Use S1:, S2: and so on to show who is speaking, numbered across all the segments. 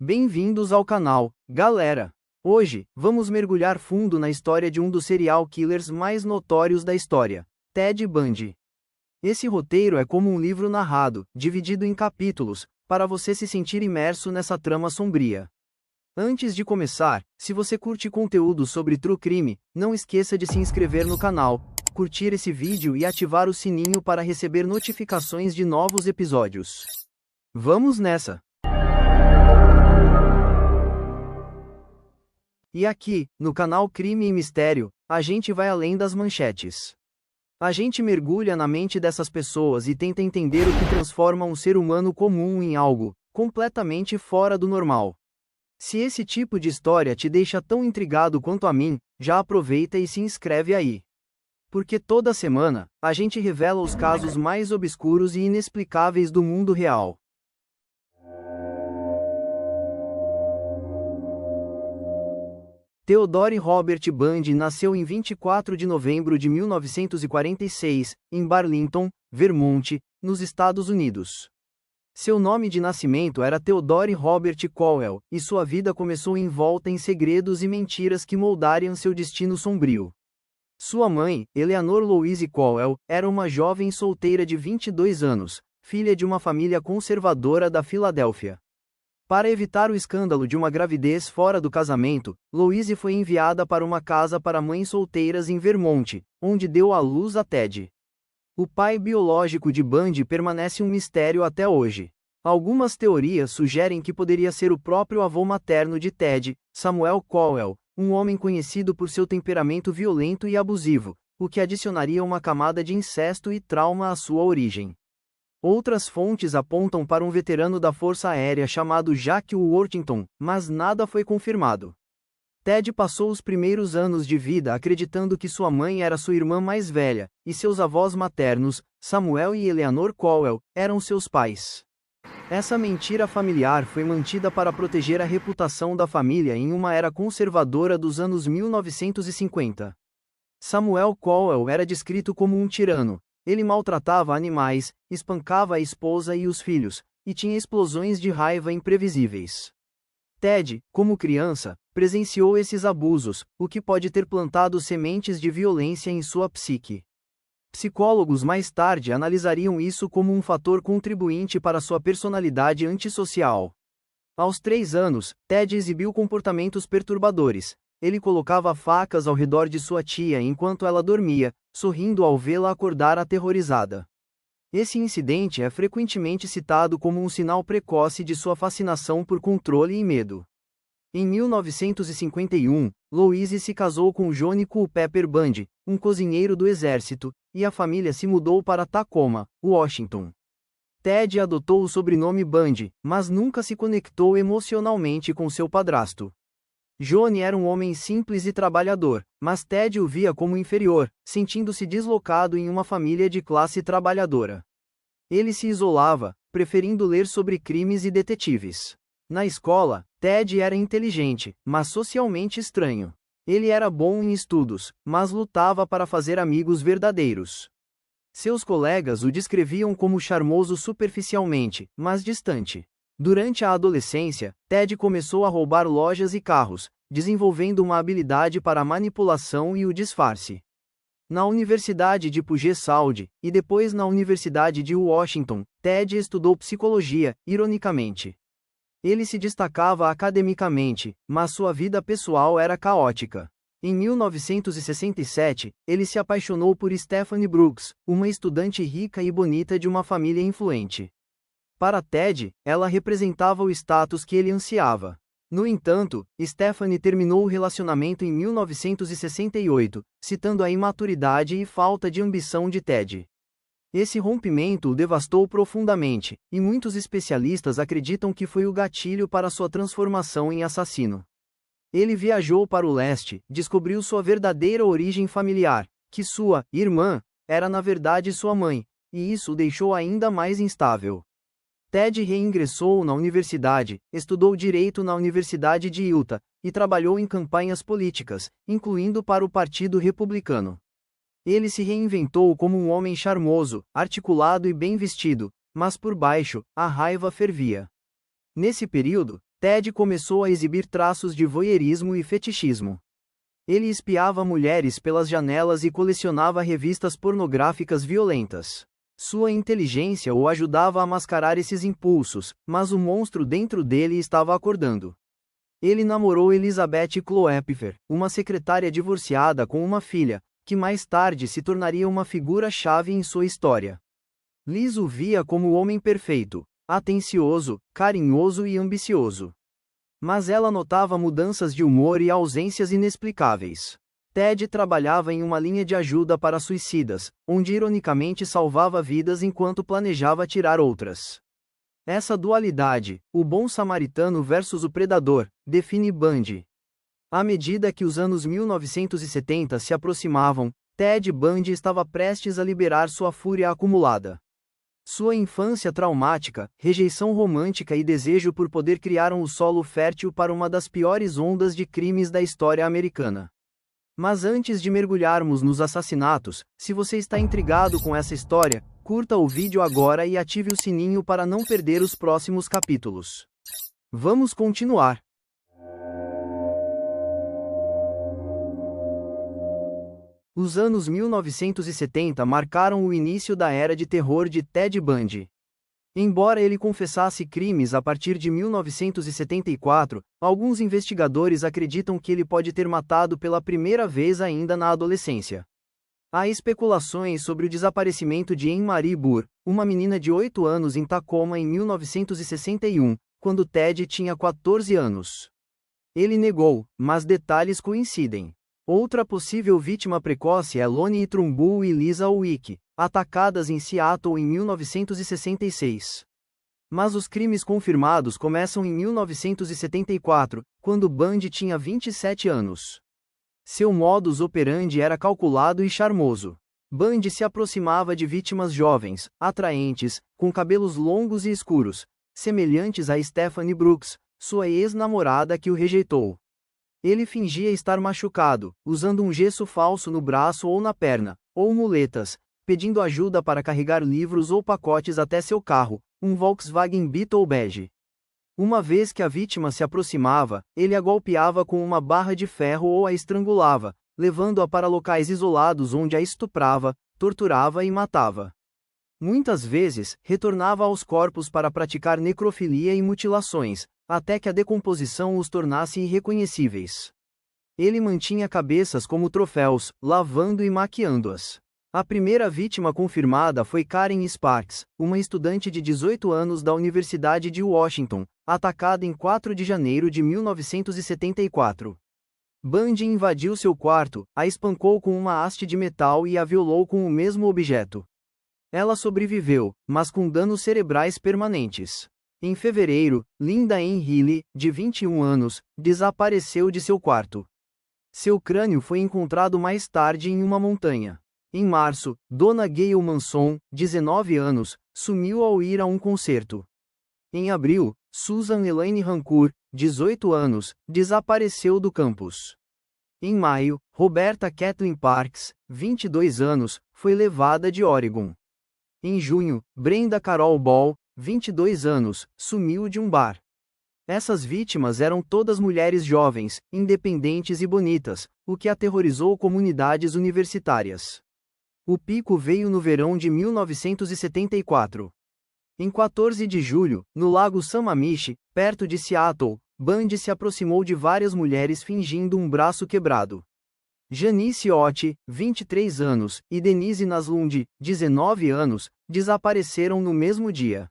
S1: Bem-vindos ao canal, galera! Hoje, vamos mergulhar fundo na história de um dos serial killers mais notórios da história, Ted Bundy. Esse roteiro é como um livro narrado, dividido em capítulos, para você se sentir imerso nessa trama sombria. Antes de começar, se você curte conteúdo sobre True Crime, não esqueça de se inscrever no canal, curtir esse vídeo e ativar o sininho para receber notificações de novos episódios. Vamos nessa! E aqui, no canal Crime e Mistério, a gente vai além das manchetes. A gente mergulha na mente dessas pessoas e tenta entender o que transforma um ser humano comum em algo completamente fora do normal. Se esse tipo de história te deixa tão intrigado quanto a mim, já aproveita e se inscreve aí. Porque toda semana, a gente revela os casos mais obscuros e inexplicáveis do mundo real. Theodore Robert Bundy nasceu em 24 de novembro de 1946, em Burlington, Vermont, nos Estados Unidos. Seu nome de nascimento era Theodore Robert Cowell, e sua vida começou envolta em segredos e mentiras que moldariam seu destino sombrio. Sua mãe, Eleanor Louise Cowell, era uma jovem solteira de 22 anos, filha de uma família conservadora da Filadélfia. Para evitar o escândalo de uma gravidez fora do casamento, Louise foi enviada para uma casa para mães solteiras em Vermont, onde deu à luz a Ted. O pai biológico de Bundy permanece um mistério até hoje. Algumas teorias sugerem que poderia ser o próprio avô materno de Ted, Samuel Cowell, um homem conhecido por seu temperamento violento e abusivo, o que adicionaria uma camada de incesto e trauma à sua origem. Outras fontes apontam para um veterano da Força Aérea chamado Jack Worthington, mas nada foi confirmado. Ted passou os primeiros anos de vida acreditando que sua mãe era sua irmã mais velha, e seus avós maternos, Samuel e Eleanor Cowell, eram seus pais. Essa mentira familiar foi mantida para proteger a reputação da família em uma era conservadora dos anos 1950. Samuel Cowell era descrito como um tirano. Ele maltratava animais, espancava a esposa e os filhos, e tinha explosões de raiva imprevisíveis. Ted, como criança, presenciou esses abusos, o que pode ter plantado sementes de violência em sua psique. Psicólogos mais tarde analisariam isso como um fator contribuinte para sua personalidade antissocial. Aos 3 anos, Ted exibiu comportamentos perturbadores. Ele colocava facas ao redor de sua tia enquanto ela dormia, sorrindo ao vê-la acordar aterrorizada. Esse incidente é frequentemente citado como um sinal precoce de sua fascinação por controle e medo. Em 1951, Louise se casou com Johnny Culpeper Bundy, um cozinheiro do exército, e a família se mudou para Tacoma, Washington. Ted adotou o sobrenome Bundy, mas nunca se conectou emocionalmente com seu padrasto. Johnny era um homem simples e trabalhador, mas Ted o via como inferior, sentindo-se deslocado em uma família de classe trabalhadora. Ele se isolava, preferindo ler sobre crimes e detetives. Na escola, Ted era inteligente, mas socialmente estranho. Ele era bom em estudos, mas lutava para fazer amigos verdadeiros. Seus colegas o descreviam como charmoso superficialmente, mas distante. Durante a adolescência, Ted começou a roubar lojas e carros, desenvolvendo uma habilidade para a manipulação e o disfarce. Na Universidade de Puget Sound, e depois na Universidade de Washington, Ted estudou psicologia, ironicamente. Ele se destacava academicamente, mas sua vida pessoal era caótica. Em 1967, ele se apaixonou por Stephanie Brooks, uma estudante rica e bonita de uma família influente. Para Ted, ela representava o status que ele ansiava. No entanto, Stephanie terminou o relacionamento em 1968, citando a imaturidade e falta de ambição de Ted. Esse rompimento o devastou profundamente, e muitos especialistas acreditam que foi o gatilho para sua transformação em assassino. Ele viajou para o leste, descobriu sua verdadeira origem familiar, que sua irmã era na verdade sua mãe, e isso o deixou ainda mais instável. Ted reingressou na universidade, estudou direito na Universidade de Utah, e trabalhou em campanhas políticas, incluindo para o Partido Republicano. Ele se reinventou como um homem charmoso, articulado e bem vestido, mas por baixo, a raiva fervia. Nesse período, Ted começou a exibir traços de voyeurismo e fetichismo. Ele espiava mulheres pelas janelas e colecionava revistas pornográficas violentas. Sua inteligência o ajudava a mascarar esses impulsos, mas o monstro dentro dele estava acordando. Ele namorou Elizabeth Cloepfer, uma secretária divorciada com uma filha, que mais tarde se tornaria uma figura-chave em sua história. Liz o via como o homem perfeito, atencioso, carinhoso e ambicioso. Mas ela notava mudanças de humor e ausências inexplicáveis. Ted trabalhava em uma linha de ajuda para suicidas, onde ironicamente salvava vidas enquanto planejava tirar outras. Essa dualidade, o bom samaritano versus o predador, define Bundy. À medida que os anos 1970 se aproximavam, Ted Bundy estava prestes a liberar sua fúria acumulada. Sua infância traumática, rejeição romântica e desejo por poder criaram o solo fértil para uma das piores ondas de crimes da história americana. Mas antes de mergulharmos nos assassinatos, se você está intrigado com essa história, curta o vídeo agora e ative o sininho para não perder os próximos capítulos. Vamos continuar. Os anos 1970 marcaram o início da era de terror de Ted Bundy. Embora ele confessasse crimes a partir de 1974, alguns investigadores acreditam que ele pode ter matado pela primeira vez ainda na adolescência. Há especulações sobre o desaparecimento de Anne-Marie Burr, uma menina de 8 anos em Tacoma em 1961, quando Ted tinha 14 anos. Ele negou, mas detalhes coincidem. Outra possível vítima precoce é Lonnie Trumbull e Lisa Wick, atacadas em Seattle em 1966. Mas os crimes confirmados começam em 1974, quando Bundy tinha 27 anos. Seu modus operandi era calculado e charmoso. Bundy se aproximava de vítimas jovens, atraentes, com cabelos longos e escuros, semelhantes a Stephanie Brooks, sua ex-namorada que o rejeitou. Ele fingia estar machucado, usando um gesso falso no braço ou na perna, ou muletas, pedindo ajuda para carregar livros ou pacotes até seu carro, um Volkswagen Beetle bege. Uma vez que a vítima se aproximava, ele a golpeava com uma barra de ferro ou a estrangulava, levando-a para locais isolados onde a estuprava, torturava e matava. Muitas vezes, retornava aos corpos para praticar necrofilia e mutilações, até que a decomposição os tornasse irreconhecíveis. Ele mantinha cabeças como troféus, lavando e maquiando-as. A primeira vítima confirmada foi Karen Sparks, uma estudante de 18 anos da Universidade de Washington, atacada em 4 de janeiro de 1974. Bundy invadiu seu quarto, a espancou com uma haste de metal e a violou com o mesmo objeto. Ela sobreviveu, mas com danos cerebrais permanentes. Em fevereiro, Linda Ann Healy, de 21 anos, desapareceu de seu quarto. Seu crânio foi encontrado mais tarde em uma montanha. Em março, Donna Gayle Manson, 19 anos, sumiu ao ir a um concerto. Em abril, Susan Elaine Rancourt, 18 anos, desapareceu do campus. Em maio, Roberta Kathleen Parks, 22 anos, foi levada de Oregon. Em junho, Brenda Carol Ball, 22 anos, sumiu de um bar. Essas vítimas eram todas mulheres jovens, independentes e bonitas, o que aterrorizou comunidades universitárias. O pico veio no verão de 1974. Em 14 de julho, no lago Sammamish, perto de Seattle, Bundy se aproximou de várias mulheres fingindo um braço quebrado. Janice Ott, 23 anos, e Denise Naslund, 19 anos, desapareceram no mesmo dia.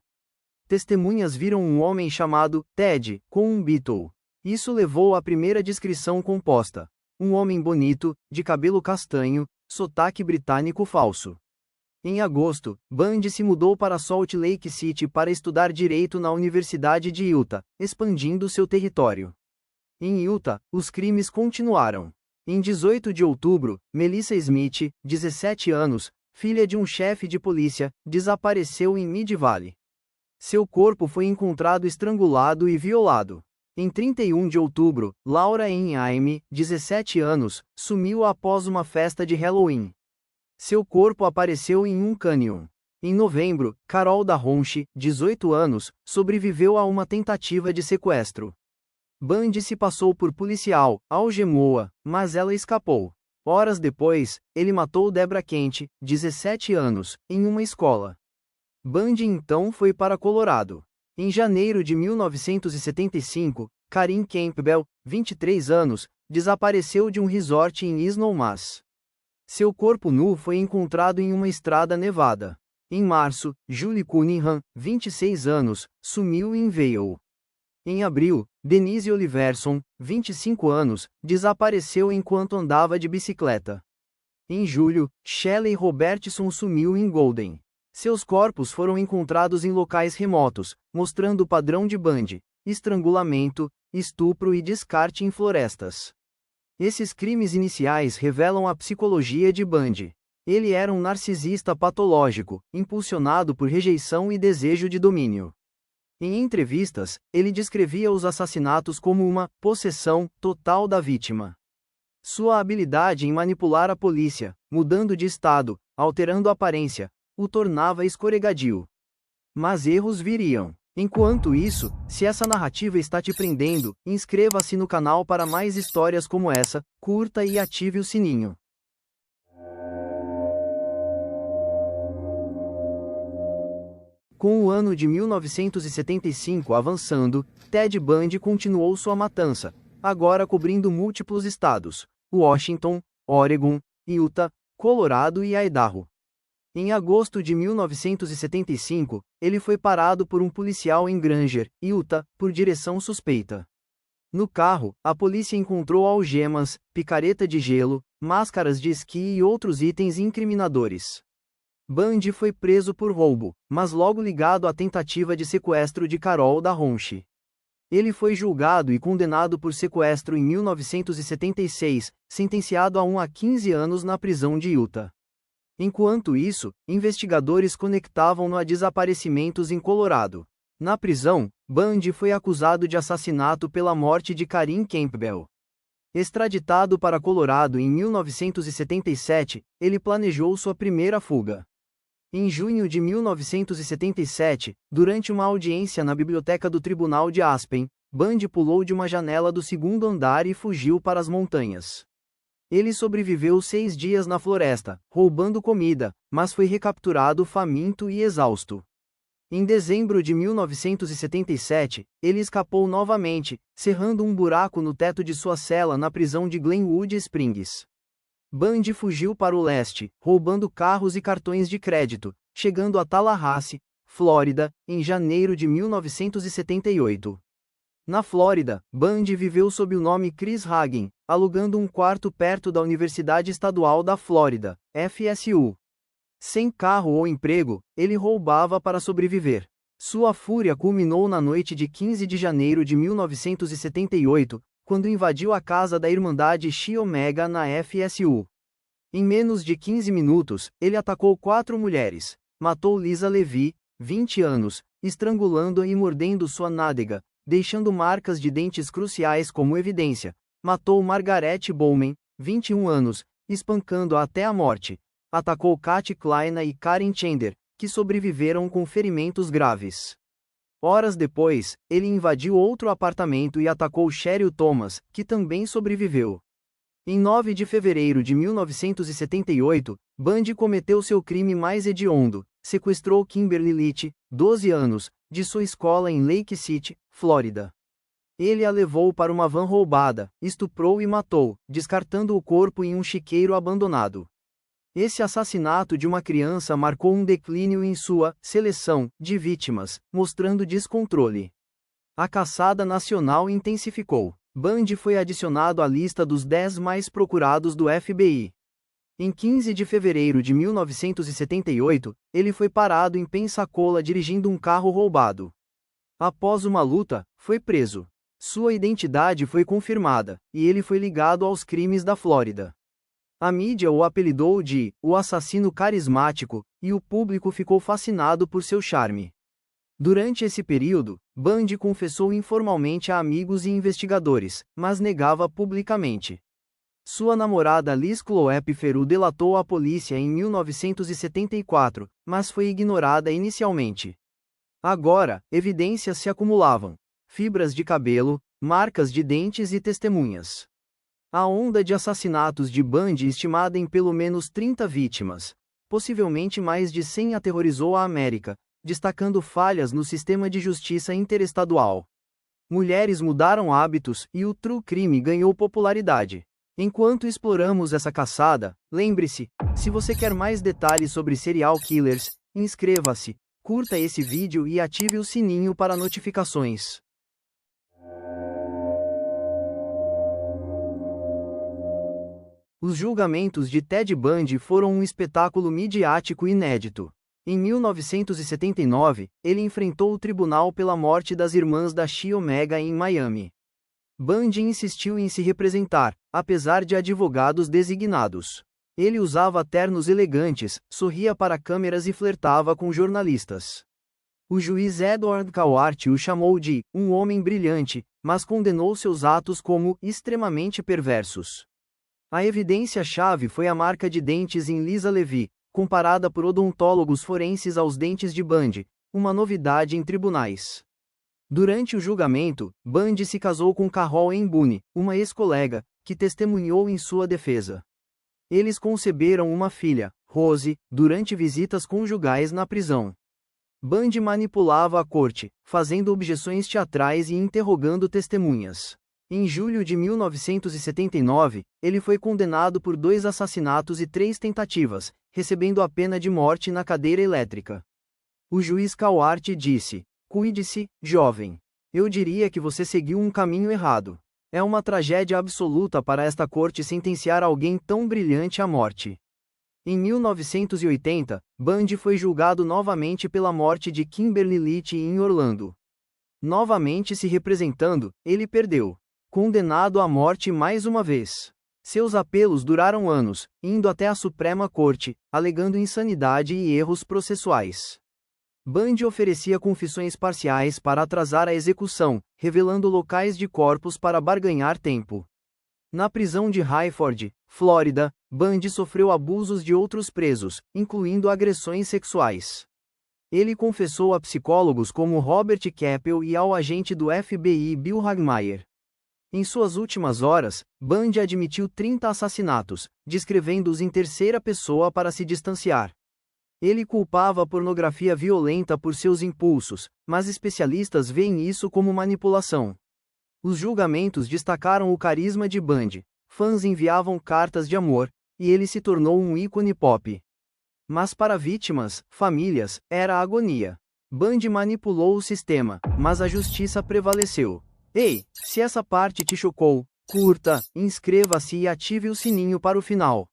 S1: Testemunhas viram um homem chamado Ted com um Beetle. Isso levou à primeira descrição composta. Um homem bonito, de cabelo castanho, sotaque britânico falso. Em agosto, Bundy se mudou para Salt Lake City para estudar direito na Universidade de Utah, expandindo seu território. Em Utah, os crimes continuaram. Em 18 de outubro, Melissa Smith, 17 anos, filha de um chefe de polícia, desapareceu em Mid Valley. Seu corpo foi encontrado estrangulado e violado. Em 31 de outubro, Laura Ann Aime, 17 anos, sumiu após uma festa de Halloween. Seu corpo apareceu em um cânion. Em novembro, Carol da Ronche, 18 anos, sobreviveu a uma tentativa de sequestro. Bundy se passou por policial, algemou-a, mas ela escapou. Horas depois, ele matou Deborah Kent, 17 anos, em uma escola. Bundy então foi para Colorado. Em janeiro de 1975, Karin Campbell, 23 anos, desapareceu de um resort em Snow, Mass. Seu corpo nu foi encontrado em uma estrada nevada. Em março, Julie Cunningham, 26 anos, sumiu em Vail. Em abril, Denise Oliverson, 25 anos, desapareceu enquanto andava de bicicleta. Em julho, Shelley Robertson sumiu em Golden. Seus corpos foram encontrados em locais remotos, mostrando o padrão de Bundy: estrangulamento, estupro e descarte em florestas. Esses crimes iniciais revelam a psicologia de Bundy. Ele era um narcisista patológico, impulsionado por rejeição e desejo de domínio. Em entrevistas, ele descrevia os assassinatos como uma possessão total da vítima. Sua habilidade em manipular a polícia, mudando de estado, alterando a aparência, o tornava escorregadio. Mas erros viriam. Enquanto isso, se essa narrativa está te prendendo, inscreva-se no canal para mais histórias como essa, curta e ative o sininho. Com o ano de 1975 avançando, Ted Bundy continuou sua matança, agora cobrindo múltiplos estados: Washington, Oregon, Utah, Colorado e Idaho. Em agosto de 1975, ele foi parado por um policial em Granger, Utah, por direção suspeita. No carro, a polícia encontrou algemas, picareta de gelo, máscaras de esqui e outros itens incriminadores. Bundy foi preso por roubo, mas logo ligado à tentativa de sequestro de Carol da Ronchi. Ele foi julgado e condenado por sequestro em 1976, sentenciado a 1 a 15 anos na prisão de Utah. Enquanto isso, investigadores conectavam-no a desaparecimentos em Colorado. Na prisão, Bundy foi acusado de assassinato pela morte de Karin Campbell. Extraditado para Colorado em 1977, ele planejou sua primeira fuga. Em junho de 1977, durante uma audiência na biblioteca do Tribunal de Aspen, Bundy pulou de uma janela do segundo andar e fugiu para as montanhas. Ele sobreviveu 6 dias na floresta, roubando comida, mas foi recapturado faminto e exausto. Em dezembro de 1977, ele escapou novamente, cerrando um buraco no teto de sua cela na prisão de Glenwood Springs. Bundy fugiu para o leste, roubando carros e cartões de crédito, chegando a Tallahassee, Flórida, em janeiro de 1978. Na Flórida, Bundy viveu sob o nome Chris Hagen, alugando um quarto perto da Universidade Estadual da Flórida, FSU. Sem carro ou emprego, ele roubava para sobreviver. Sua fúria culminou na noite de 15 de janeiro de 1978, quando invadiu a casa da Irmandade Chi Omega na FSU. Em menos de 15 minutos, ele atacou 4 mulheres, matou Lisa Levy, 20 anos, estrangulando-a e mordendo sua nádega, deixando marcas de dentes cruciais como evidência, matou Margaret Bowman, 21 anos, espancando-a até a morte, atacou Katy Kleina e Karen Chander, que sobreviveram com ferimentos graves. Horas depois, ele invadiu outro apartamento e atacou Cheryl Thomas, que também sobreviveu. Em 9 de fevereiro de 1978, Bundy cometeu seu crime mais hediondo: sequestrou Kimberly Leach, 12 anos, de sua escola em Lake City, Flórida. Ele a levou para uma van roubada, estuprou e matou, descartando o corpo em um chiqueiro abandonado. Esse assassinato de uma criança marcou um declínio em sua seleção de vítimas, mostrando descontrole. A caçada nacional intensificou. Bundy foi adicionado à lista dos 10 mais procurados do FBI. Em 15 de fevereiro de 1978, ele foi parado em Pensacola dirigindo um carro roubado. Após uma luta, foi preso. Sua identidade foi confirmada, e ele foi ligado aos crimes da Flórida. A mídia o apelidou de "o assassino carismático", e o público ficou fascinado por seu charme. Durante esse período, Bundy confessou informalmente a amigos e investigadores, mas negava publicamente. Sua namorada Liz Cloep Feru delatou a polícia em 1974, mas foi ignorada inicialmente. Agora, evidências se acumulavam: fibras de cabelo, marcas de dentes e testemunhas. A onda de assassinatos de Bundy, estimada em pelo menos 30 vítimas, possivelmente mais de 100, aterrorizou a América, destacando falhas no sistema de justiça interestadual. Mulheres mudaram hábitos e o true crime ganhou popularidade. Enquanto exploramos essa caçada, lembre-se, se você quer mais detalhes sobre serial killers, inscreva-se, curta esse vídeo e ative o sininho para notificações. Os julgamentos de Ted Bundy foram um espetáculo midiático inédito. Em 1979, ele enfrentou o tribunal pela morte das irmãs da Chi Omega em Miami. Bundy insistiu em se representar, apesar de advogados designados. Ele usava ternos elegantes, sorria para câmeras e flertava com jornalistas. O juiz Edward Cauart o chamou de um homem brilhante, mas condenou seus atos como extremamente perversos. A evidência-chave foi a marca de dentes em Lisa Levy, comparada por odontólogos forenses aos dentes de Bundy, uma novidade em tribunais. Durante o julgamento, Bundy se casou com Carol Ann Boone, uma ex-colega, que testemunhou em sua defesa. Eles conceberam uma filha, Rose, durante visitas conjugais na prisão. Bundy manipulava a corte, fazendo objeções teatrais e interrogando testemunhas. Em julho de 1979, ele foi condenado por 2 assassinatos e 3 tentativas, recebendo a pena de morte na cadeira elétrica. O juiz Cauart disse: "Cuide-se, jovem. Eu diria que você seguiu um caminho errado. É uma tragédia absoluta para esta corte sentenciar alguém tão brilhante à morte." Em 1980, Bundy foi julgado novamente pela morte de Kimberly Litchi em Orlando. Novamente se representando, ele perdeu. Condenado à morte mais uma vez. Seus apelos duraram anos, indo até a Suprema Corte, alegando insanidade e erros processuais. Bundy oferecia confissões parciais para atrasar a execução, revelando locais de corpos para barganhar tempo. Na prisão de Hayford, Flórida, Bundy sofreu abusos de outros presos, incluindo agressões sexuais. Ele confessou a psicólogos como Robert Keppel e ao agente do FBI Bill Hagmaier. Em suas últimas horas, Bundy admitiu 30 assassinatos, descrevendo-os em terceira pessoa para se distanciar. Ele culpava a pornografia violenta por seus impulsos, mas especialistas veem isso como manipulação. Os julgamentos destacaram o carisma de Bundy, fãs enviavam cartas de amor, e ele se tornou um ícone pop. Mas para vítimas, famílias, era agonia. Bundy manipulou o sistema, mas a justiça prevaleceu. Ei, se essa parte te chocou, curta, inscreva-se e ative o sininho para o final.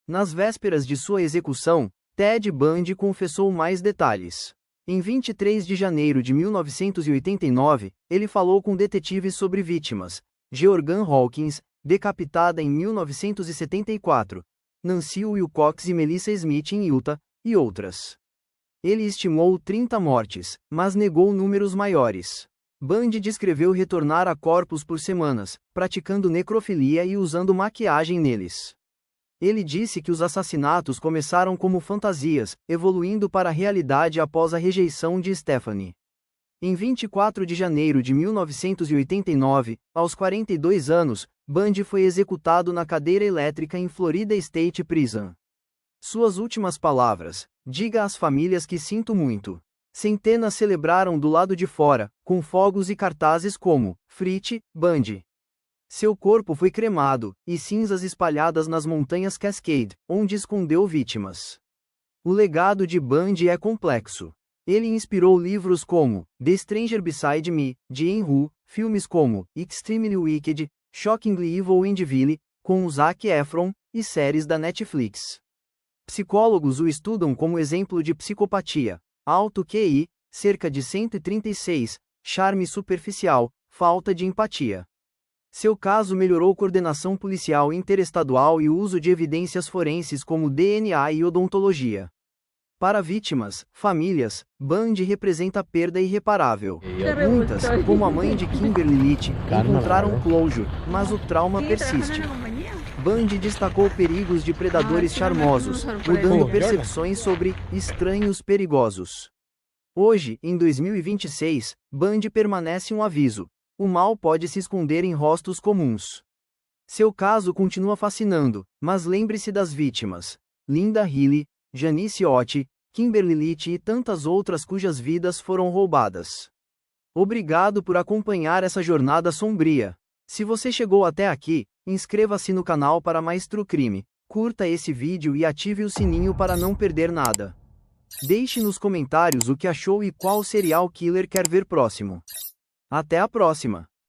S1: Nas vésperas de sua execução, Ted Bundy confessou mais detalhes. Em 23 de janeiro de 1989, ele falou com detetives sobre vítimas: Georgan Hawkins, decapitada em 1974, Nancy Wilcox e Melissa Smith em Utah, e outras. Ele estimou 30 mortes, mas negou números maiores. Bundy descreveu retornar a corpos por semanas, praticando necrofilia e usando maquiagem neles. Ele disse que os assassinatos começaram como fantasias, evoluindo para a realidade após a rejeição de Stephanie. Em 24 de janeiro de 1989, aos 42 anos, Bundy foi executado na cadeira elétrica em Florida State Prison. Suas últimas palavras: "Diga às famílias que sinto muito." Centenas celebraram do lado de fora, com fogos e cartazes como "Frite, Bundy." Seu corpo foi cremado, e cinzas espalhadas nas montanhas Cascade, onde escondeu vítimas. O legado de Bundy é complexo. Ele inspirou livros como The Stranger Beside Me, de Anne Hu, filmes como Extremely Wicked, Shockingly Evil and Vile, com Zac Efron, e séries da Netflix. Psicólogos o estudam como exemplo de psicopatia, alto QI, cerca de 136, charme superficial, falta de empatia. Seu caso melhorou coordenação policial interestadual e o uso de evidências forenses como DNA e odontologia. Para vítimas, famílias, Bundy representa perda irreparável. Muitas, como a mãe de Kimberly Litchi, encontraram closure, mas o trauma persiste. Bundy destacou perigos de predadores charmosos, mudando percepções sobre estranhos perigosos. Hoje, em 2026, Bundy permanece um aviso. O mal pode se esconder em rostos comuns. Seu caso continua fascinando, mas lembre-se das vítimas. Linda Healy, Janice Ott, Kimberly Litty e tantas outras cujas vidas foram roubadas. Obrigado por acompanhar essa jornada sombria. Se você chegou até aqui, inscreva-se no canal para mais True Crime, curta esse vídeo e ative o sininho para não perder nada. Deixe nos comentários o que achou e qual serial killer quer ver próximo. Até a próxima!